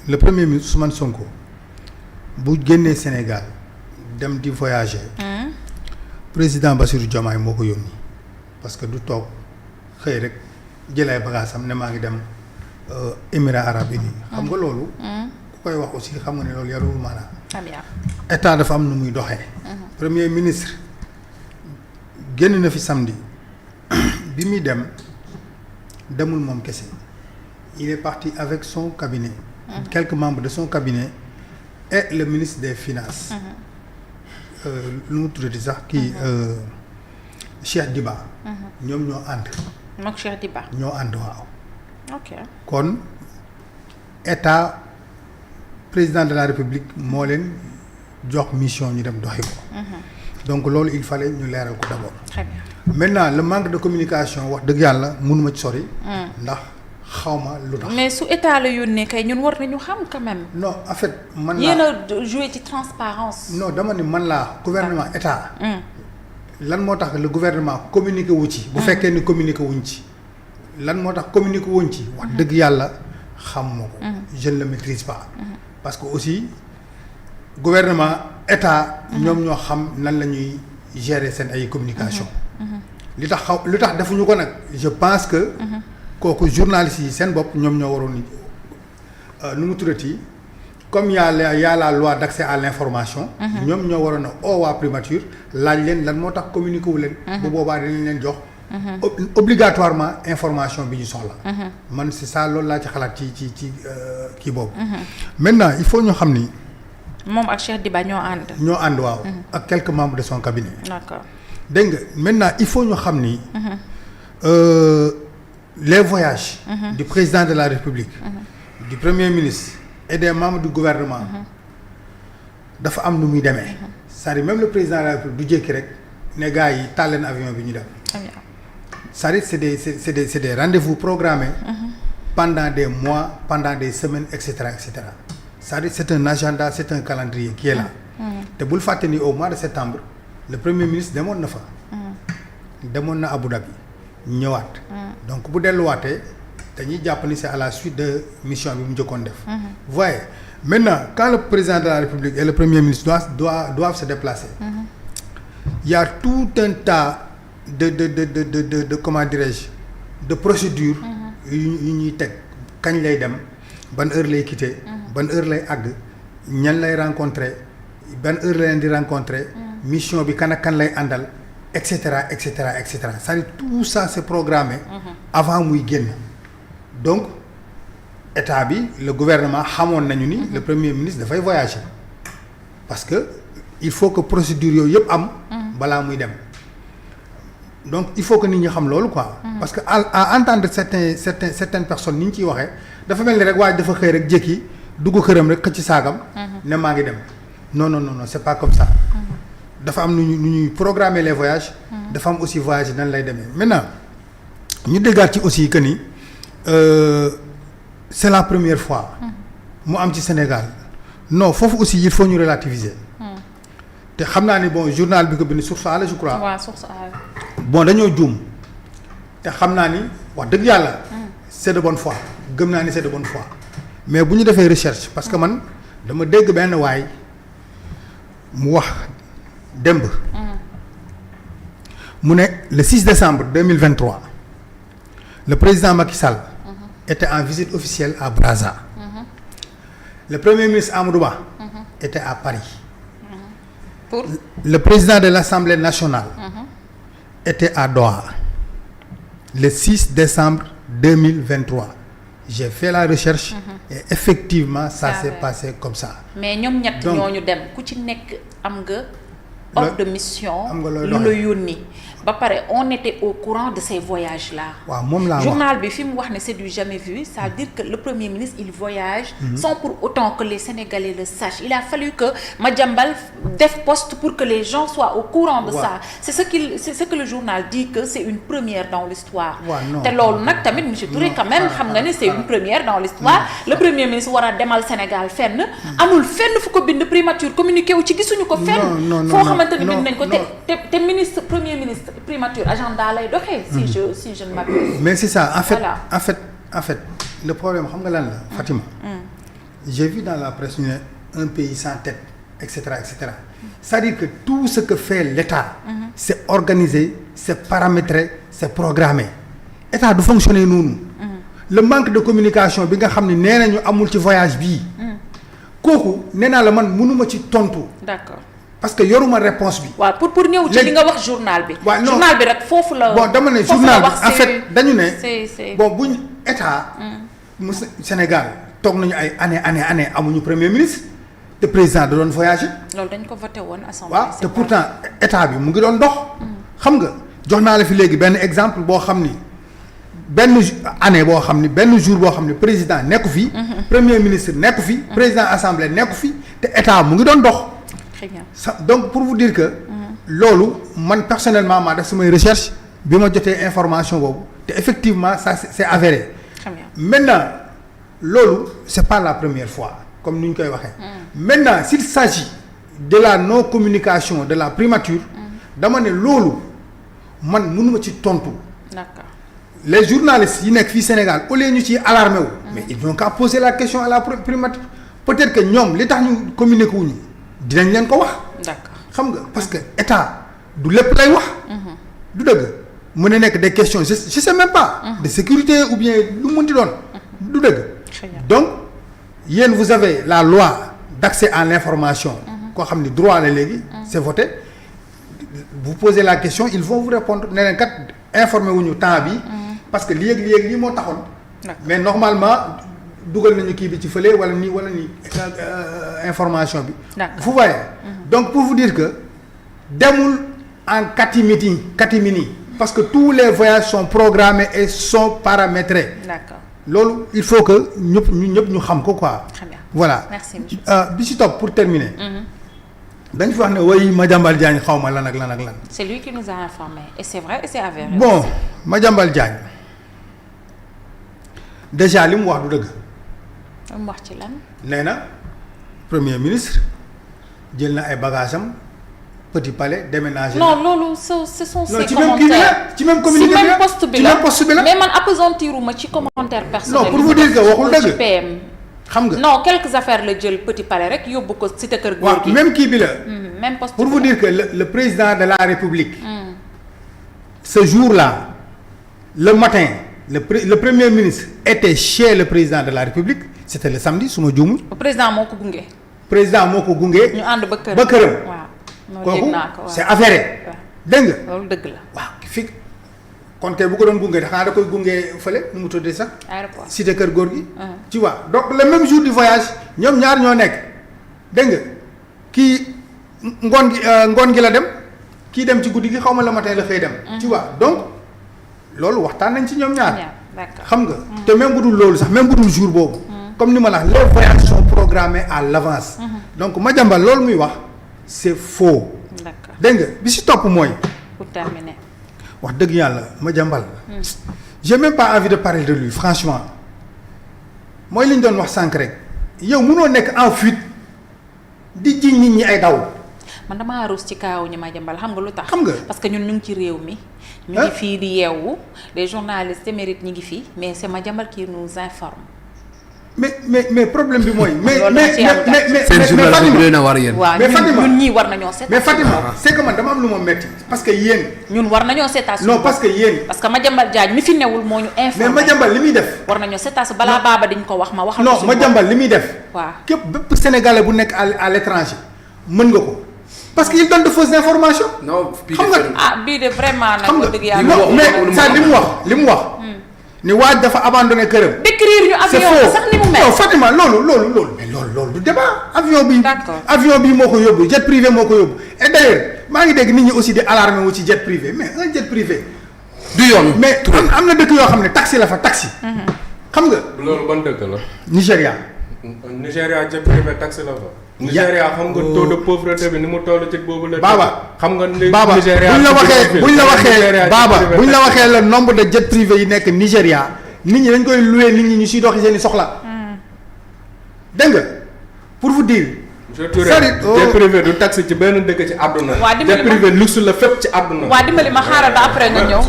le premier ministre Ousmane Sonko bu génnee Sénégal dem di voyager. président Bassirou Diomaye moo ko yónni parce que du toog xëy rek jëlay bagaasam ne maa ngi dem Émirats arabes unis xam nga loolu. ku koy wax aussi xam nga ne loolu yaruwul maanaam. état dafa am nu muy doxee. premier ministre génn na fi samedi bi muy demul moom kese il est parti avec son cabinet. quelques membres de son cabinet et le ministre des finances. lu mu tuddati sax kii Cheikh Diba. ñoom ñoo ànd. moom Cheikh Diba. ñoo ànd waaw. ok kon état président de la république moo leen jox mission ñu dem doxi ko. donc loolu il fallait ñu leeral ko d'abord. très bien. maintenant le manque de communication wax dëgg yàlla mënuma ci sori. ndax xawma lu tax. mais su état la yónnee kay ñun war nañu xam quand même. non en fait man yéen a joué ci transparence. non dama ni man laa gouvernement état. lan moo tax le gouvernement communiqué wu ci. bu fekkee ni communiqué wuñ ci. lan moo tax communiqué wuñ ci. wax dëgg yàlla xamuma ko. je ne le maîtrise pas. parce que aussi gouvernement état. ñoom ñoo xam nan la ñuy gérer seen ay communication. li tax defuñu ko nag je pense que. kooku journalistes yi seen bopp ñoom ñoo waroon nu mu tuddati comme y a la loi d'accès à l'information. ñoom ñoo waroon a oo waa primature laaj leen lan moo tax communiqué wu leen. bu boobaa dinañ leen jox. obligatoirement information bi ñu soxla. man c'est ça loolu laa ci xalaat ci kii boobu. maintenant il faut ñu xam ni. moom ak Cheikh Diba ñoo ànd. ñoo ànd waaw. ak quelques membres de son cabinet. d'accord dégg nga maintenant il faut ñu xam ni. les voyages. Du président de la République. Du premier ministre et des membres du gouvernement. dafa am nu muy demee. c'est-à-dire même le président de la République du jékki rek ne gars yi taal leen avion bi ñu dem. c'est-à-dire c'est des rendez-vous programmés. pendant des mois pendant des semaines et cetera et cetera. c'est-à-dire c'est un agenda c'est un calendrier qui est là. te bul fàtte ni au mois de septembre le premier ministre demoon na fa. demoon na Abu Dhabi ñëwaat. donc bu delluwaatee dañuy jàpp ni c'est à la suite de mission bi mu njëkkoon def. voyez maintenant quand le président de la République et le premier ministre doivent se déplacer. Il y a tout un tas de comment dirais-je de procédures. yu ñuy teg kañ lay dem ban heure lay quitter. ban heure lay àgg ñan lay rencontrer ban heure la leen di rencontrer. mission bi kan ak kan lay àndal. et cetera et cetera et cetera c'est-à-dire tout ça c'est programmé. avant muy génn. donc état bi le gouvernement xamoon nañu ni. le premier ministre dafay voyager. parce que il faut que procédure yooyu yëpp am. balaa muy dem. donc il faut que nit ñi xam loolu quoi. parce que à entendre certaines personnes ni ñu ciy waxee dafa mel ni rek waaye dafa xëy rek jékki dugg këram rek xëcc saagam. ne maa ngi dem non c'est pas comme ça. dafa am nu ñuy programmer les voyages. dafa am aussi voyage yi nan lay demee maintenant ñu déggaat ci aussi que ni c'est la première fois. mu am ci Sénégal non foofu aussi il faut ñu relativiser. te xam naa ni bon journal bi ko bind Source A la je crois. waaw Source A. bon dañoo juum te xam naa ni wax dëgg yàlla. c'est de bonne foi gëm naa ni c'est de bonne foi mais bu ñu defee recherche parce que man dama dégg benn waay mu wax. démb mu ne le 6 décembre 2023 le président Macky Sall était en visite officielle à Brazza. Le premier ministre Amadou Ba était à Paris. Pour le président de l'Assemblée nationale était à Doha le 6 décembre 2023. J'ai fait la recherche et effectivement ça s'est passé comme ça. mais ñoom ñett ñooñu dem ku ci nekk am nga ordre de mission lu la yónni ba pare on était au courant de ces voyages là. waaw moom laa wax journal bi fi mu wax ne c'est du jamais vu ça veut dire que le premier ministre il voyage sans pour autant que les Sénégalais le sachent. Il a fallu que Madiambal def poste pour que les gens soient au courant de ça. C'est ce que le journal dit que c'est une première dans l'histoire. te loolu nag tamit monsieur Touré quand même xam nga ne c'est une première dans l'histoire. Le premier ministre war a demal Sénégal fenn amul fenn fu ko bind primature communiqué wu ci gisuñu ko fenn foo xamante ni bind nañ ko te ministre premier ministre primature agenda lay doxee. si je ne m'abuse. mais c'est ça en fait voilà. en fait le problème xam nga lan la Fatima. j'ai vu dans la presse ñu ne un pays sans tête et cetera et cetera c'est-à-dire que tout ce que fait l'État c'est organisé c'est paramétré c'est programmé État du fonctionner noonu le manque de communication bi nga xam ne nee nañu amul ci voyage bii kooku nee naa la man mënuma ci tontu. d'accord parce que yoruma réponse bi. waaw pour ñëw ci li nga wax journal bi. waaw non journal bi rek foofu la. bon dama ne journal bi en fait dañu ne. bon buñ état. mu Sénégal toog nañu ay année amuñu premier ministre te président da doon voyager. loolu dañ ko voté woon assemblée. waaw te pourtant état bi mu ngi doon dox. xam nga jox naa la fi léegi benn exemple boo xam ni benn année boo xam ni benn jour boo xam ni président nekku fi. premier ministre nekku fi. président assemblée nekku fi te état mu ngi doon dox. très bien donc pour vous dire que. loolu man personnellement maa def samay recherche bi ma jotee information boobu te effectivement ça c'est avéré. très bien maintenant loolu c'est pas la première fois comme ni ñu koy waxee. maintenant s'il s'agit de la non communication de la primature. dama ne loolu man mënuma ci tontu. d'accord les journalistes yi nekk fii Sénégal au lieu ñu ciy alarmé wu. mais ils n'ont qu'à poser la question à la primature peut-être que ñoom li tax ñu communiqué wuñu dinañ leen ko wax. d'accord xam nga parce que état du lépp lay wax. du dëgg mën na nekk des questions je sais même pas. de sécurité ou bien lu mënti doon. du dëgg. donc yéen vous avez la loi d'accès à l'information. koo xam ni droit la léegi. c'est voté vous posez la question ils vont vous répondre ne leen kat informé wuñu temps bi. parce que lii moo taxoon. mais normalement dugal nañu kii bi ci fële wala nii information bi. vous voyez. donc pour vous dire que demul en catimini parce que tous les voyages sont programmés et sont paramétrés. d'accord loolu il faut que ñëpp ñu xam ko quoi. très bien voilà. merci bi ci topp pour terminer. dañ fi wax ne woy Madiambal Diagne xaw ma lan ak lan. c'est lui qui nous a informé et c'est vrai et c'est avéré. bon Madiambal Diagne déjà li mu wax du dëgg. mu wax ci lan. nee na premier ministre jël na ay bagages am Petit Palais déménagé. non loolu ce sont ses ci commentaires. même kii bi la ci même communiqué bi la ci même poste bi la mais man appesantiruma ci commentaire personnel. non pour vous dire que waxul dëgg ci PM. xam nga non quelques affaires la jël Petit Palais rek yóbbu ko cité kër góor gi. waaw même kii bi la. même poste pour vous dire que le président de la République. ce jour-là le matin le premier ministre était chez le président de la République c'était le samedi su ma juumul. président moo ko gunge. président moo ko gunge. ñu ànd ba këram ba këram. waaw kooku ko c'est avéré. dégg nga loolu dëgg la. waaw fi kon kay bu ko doon gunge xanaa da koy gunge fële nu mu tuddee sax. aéroport cité kër góor gi. tu vois donc le même jour du voyage ñoom ñaar ñoo nekk dégg nga kii ngoon gi la dem kii dem ci guddi gi xaw ma la matin la xëy dem. tu vois donc loolu waxtaan nañ ci ñoom ñaar. xam nga te même bu dul loolu sax même bu dul jour boobu. comme ni ma la wax les voyages sont programmés à l'avance. donc Madiambal loolu muy wax c'est faux. d'accord dégg nga bi ci topp mooy. pour terminer. wax dëgg yàlla Madiambal. j'ai même pas envie de parler de lui franchement mooy li ñu doon wax sànq rek yow mënoo nekk en fuite di jiñ nit ñi ay daw. man damaa ruus ci kaawu ñu Madiambal xam nga lu tax. xam nga parce que ñun ñu ngi ci réew mi. ñu ngi fii di yeewu les journalistes émérites ñi ngi fii mais c'est Madiambal qui nous informe. mais problème bi mooy. mais Fatima waaw ñun ñii war nañoo seetaan. mais Fatima c'est que man dama am lu ma metti parce que yéen. ñun war nañoo seetaan. non parce que yéen. parce que Madiambal Diagne mi fi newul moo ñu informé. mais Madiambal li muy def. war nañoo seetaan si balaa baaba diñ ko wax ma waxal. non Madiambal li muy def. waaw képp bépp sénégalais bu nekk à l'étranger mën nga ko parce que il donne de fausses informations. non xam nga bii de vraiment nag. xam nga dëgg yàlla non mais ça li mu wax. ni waaj dafa abandonné këram. décrire ñu avion sax ni mu mel. non Fatima loolu mais loolu du débat avion bi. d'accord avion bi moo ko yóbbu jet privé moo ko yóbbu et d'ailleurs maa ngi dégg nit ñi aussi di alarmé wu ci jet privé mais un jet privé. du yoon mais am na dëkk yoo xam ne taxi la fa taxi. xam nga. loolu ban dëkk la. Nigéria. Nigéria jet privé taxi la fa. Nigéria xam nga taux de pauvreté bi ni mu toll ci boobu la. Baba xam nga Baba Nigéria buñ la waxee le nombre de jet privé yi nekk Nigéria nit ñi dañ koy louer nit ñi ñu siy doxi seen i soxla. dégg nga pour vous dire. jet privé du taxi ci benn dëkk ci àdduna. waa dimbali jet privé luxe la fépp ci àdduna. waa dimbali ma xaaral ba après nga ñëw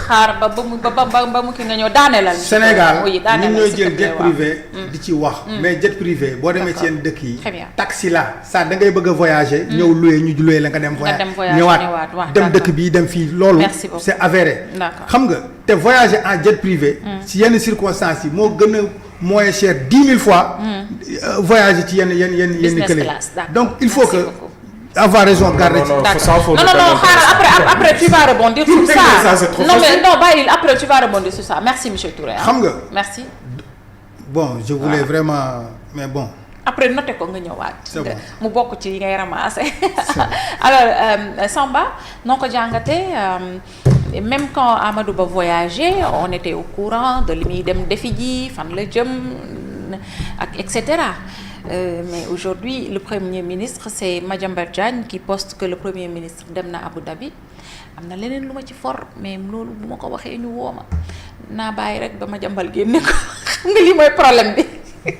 xaar ba mu ki nga ñëw daaneelal. Sénégal oui ñun ñooy jël jet privé di ci wax. mais jet privé boo demee ci yenn dëkk yi. très bien taxi la ça da ngay bëgg a voyager. ñëw loué ñu loué la nga dem. voyage ñëwaat dem dëkk bi dem fii loolu. c'est avéré. xam nga te voyager en jet privé. ci yenn circonstances yi moo gën a moins cher 10 000 fois. voyager ci yenn kële. donc il faut que avoir raison garder ci. non xaaral après tu vas rebondir sur ça. non bàyyi après tu vas rebondir sur ça merci monsieur Touré. xam nga merci. bon je voulais vraiment mais bon. après noté ko nga ñëwaat. c'est bon mu bokk ci yi ngay ramasser. alors Samba noo ko jàngatee même quand Amadou Ba voyageait on était au courant de li muy dem defi ji fan la jëm ak et cetera mais aujourd'hui le premier ministre c'est Madiambal Diagne qui poste que le premier ministre dem na Abu Dhabi am na leneen lu ma ci for mais loolu bu ma ko waxee ñu woo ma naa bàyyi rek ba Madiambal génne ko xam nga lii mooy problème bi.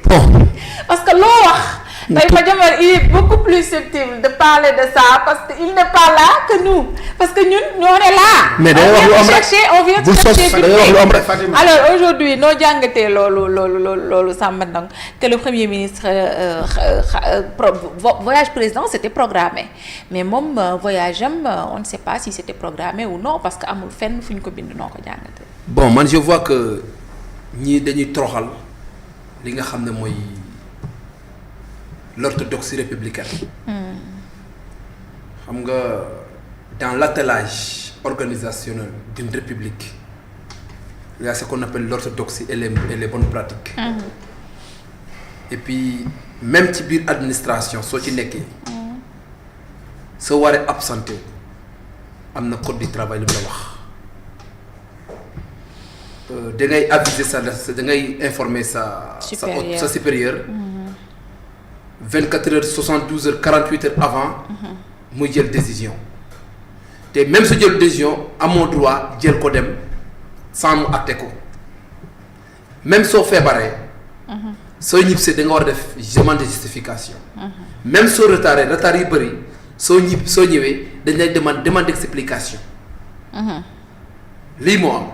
bon parce que loo wax tey Madiambal il est beaucoup plus susceptible de parler de ça parce que il n'est pas là que nous parce que ñun ñoo ne là. mais day wax lu am rek on vient chercher day wax lu am rek. alors aujourd'hui noo jàngatee loolu Samba Ndong que le premier ministre voyage président c'était programmé mais moom voyage am on ne sait pas si c'était programmé ou non parce que amul fenn fu ñu ko bind noo ko jàngatee. bon man je vois que ñii dañuy toroxal li nga xam ne mooy l'orthodoxie républicaine. xam nga dans l'attelage organisationnel d'une république il y a ce qu'on appelle l'orthodoxie et les bonnes pratiques. et puis même ci biir administration soo ci nekkee. soo waree absenté am na code du travail lu mu la wax. da ngay aviser da ngay informer sa supérieur 24 heures 72 heures 48 heures avant muy jël décision te même su jël décision amoo droit jël ko dem sans mu acté ko même soo feebaree soo ñibbisee da nga war a def demande de justification même soo retard yi bëri soo ñëwee dañ lay demande d'explication lii moo am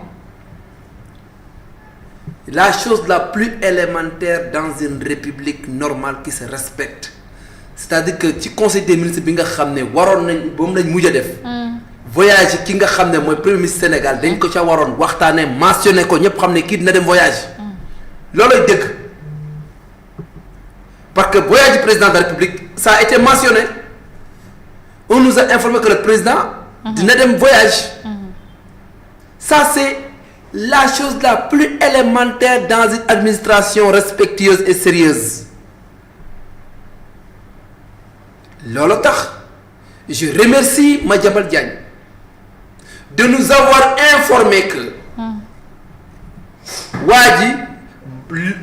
la chose la plus élémentaire dans une république normale qui se respecte c'est-à-dire que ci conseil des ministres bi nga xam ne waroon nañ moom lañ mujj a def voyage ki nga xam ne mooy premier ministre Sénégal dañ ko ca waroon waxtaanee mentionné ko ñëpp xam ne kii dina dem voyage loolooy dëgg parce que voyage du président de la République ça a été mentionné on nous a informé que le président dina dem voyage ça c'est la chose la plus élémentaire dans une administration respectueuse et sérieuse loolu tax je remercie Madiambal Diagne de nous avoir informé que waa ji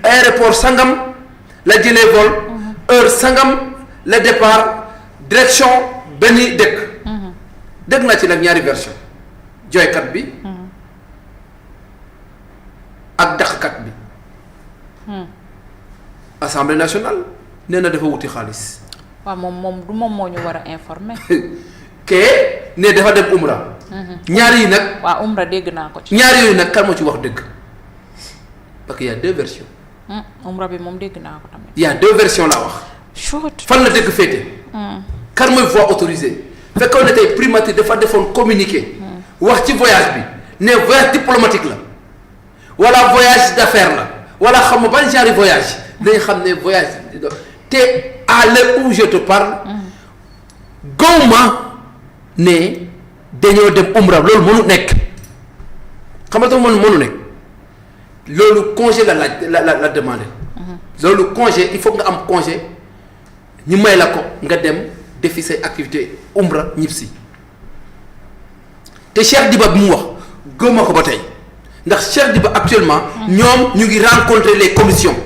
aéroport sangam la jëlee vol heure sangam la départ direction benn dëkk dégg naa ci nag ñaari version jooykat bi ak dàqkat bi Assemblée nationale nee na dafa wuti xaalis. waaw moom du moom moo ñu war a informer. kee ne dafa dem Umra. ñaar yi nag. waaw Umra dégg naa ko ci. ñaar yooyu nag kan moo ci wax dëgg parce que y a deux versions. Umra bi moom dégg naa ko tamit. y a deux versions laa wax. chut. fan la dëgg féete. kan mooy voie autorisée. fekkoon ne tey primature dafa defoon communiqué. wax ci voyage bi ne voyage diplomatique la. wala voyage d'affaires la. wala xam nga ban genre voyage. dañu xam ne voyage te à l'heure où je te parle. gawma ne dañoo dem umra loolu mënu nekk xam nga tax mënu nekk loolu congé la demandé. loolu congé il faut nga am congé ñu may la ko nga dem defi say activité umra ñibbisi te Cheikh Diba bi mu wax gëmma ko ba tey ndax Cheikh Diba actuellement. ñoom ñu ngi rencontrer les commissions.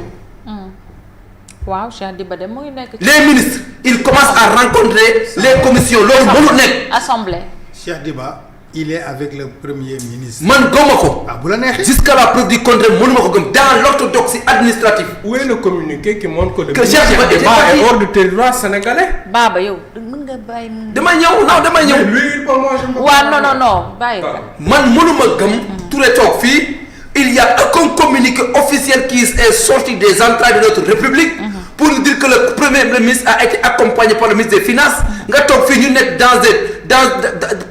waaw Cheikh Diba de mu ngi nekk. les ministres ils commencent à rencontrer les commissions loolu mënu nekk. assemblée. Cheikh Diba il est avec le premier ministre. man gëmuma ko. ah bu la neexee. jusqu'à la preuve du contraire mënuma ko gëm dans l'orthodoxie administrative. Où est le communiqué qui montre que le Que Cheikh Diba était débat parti. est hors du territoire sénégalais? Baba yow mën nga bàyyi. dama ñëw. Lui, pour moi, je me waaw non bàyyi. man mënuma gëm. Touré toog fii il y a aucun communiqué officiel qui est sorti des entrailles de notre république. pour nous dire que le premier ministre a été accompagné par le ministre des finances. nga toog fii ñu nekk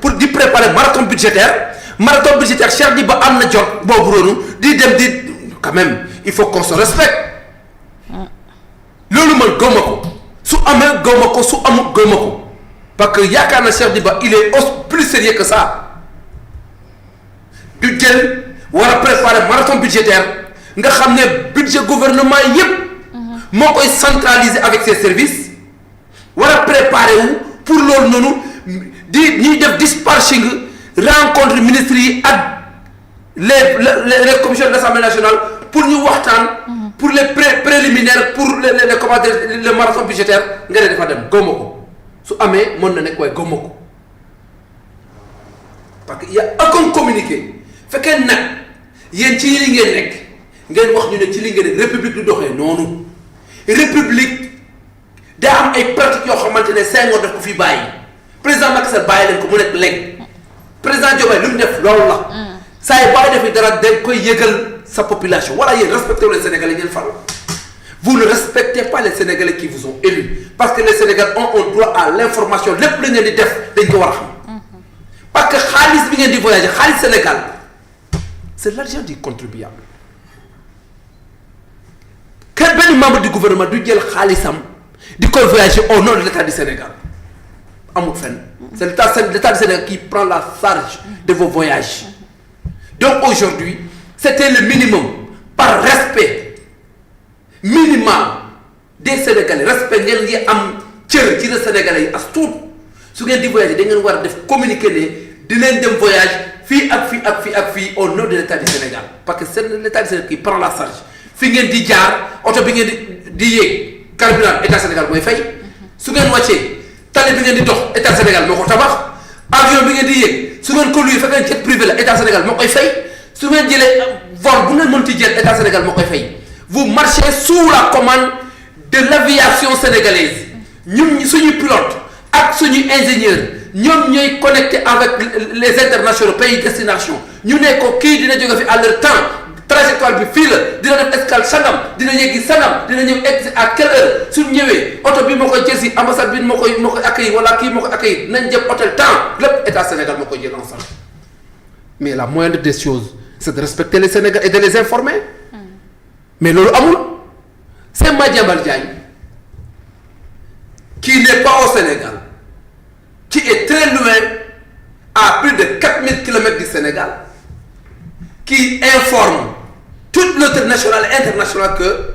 pour di préparer marathon budgétaire Cheikh Diba am na jot boobu noonu di dem di quand même il faut qu'on se respecte. loolu man gëmuma ko su amee gëmuma ko su amul gëmuma ko parce que yaakaar na Cheikh Diba il est plus sérieux que ça du jël war a préparer marathon budgétaire nga xam ne budget gouvernement yépp moo koy centraliser avec ses services war a préparer wu pour loolu noonu di ñuy def dispatching rencontre ministres yi ak les commissions de l'Assemblée nationale pour ñu waxtaan pour les préliminaires pour les comment dire le marathon budgétaire nga ne dafa dem gëmuma ko su amee mën na nekk waaye gëmuma ko parce que y a aucun communiqué fekkee nag yéen ci li ngeen nekk ngeen wax ñu ne ci li ngeen nekk république du doxee noonu république daa am ay pratiques yoo xamante ne Senghor daf ko fi bàyyi président Macky Sall bàyyi leen ko mu nekk léegi président Diomaye lu mu def loolu la saa yi bàyyi def dara dañ koy yëgal sa population wala yéen respectez les Sénégalais ngeen fal vous ne respectez pas les Sénégalais qui vous ont élus parce que les Sénégalais ont un droit à l'information lépp la ngeen di def dañ ko war a xam parce que xaalis bi ngeen di voyager xaalis Sénégal c'est l'argent du contribuable kenn benn membre du gouvernement du jël xaalisam di koy voyager au nom de l'État du Sénégal amul fenn c'est l'État du Sénégal qui prend la charge de vos voyages donc aujourd'hui c'était le minimum par respect minimal des Sénégalais respect ngeen ngi am cër ci les Sénégalais yi as tuut su ngeen di voyager da ngeen war a def communiquer ne di leen dem voyage fii ak fii au nom de l'État du Sénégal parce que c'est l'État du Sénégal qui prend la charge fi ngeen di jaar oto bi ngeen di yéeg carburant État Sénégal mooy fay su ngeen wàccee tali bi ngeen di dox État Sénégal moo ko tabax avion bi ngeen di yéeg su ngeen ko luy fekkee jet privé la État Sénégal moo koy fay su ngeen jëlee vol bu ngeen mënti jël État Sénégal moo koy fay vous marchez sous la commande de l'aviation sénégalaise ñun suñu pilote ak suñu ingénieur ñoom ñooy connecté avec les internationaux pays destination ñu ne ko kii dina jóge fi à leur temps trajectoire bi fii la dina def escale sangam dina yeggi sangam dina ñëw egg à quelle heure suñ ñëwee oto bi moo koy jël si ambassade bi moo koy accueillir wala kii moo koy accueillir nañ jëm hôtel temps lépp État Sénégal moo koy jël ensemble mais la moindre des choses c'est de respecter les Sénégalais et de les informer mais loolu amul c'est Madiambal Diagne qui n'est pas au Sénégal qui est très loin à plus de 4000 kilomètres du Sénégal qui informe toute l'autre nationale et internationale que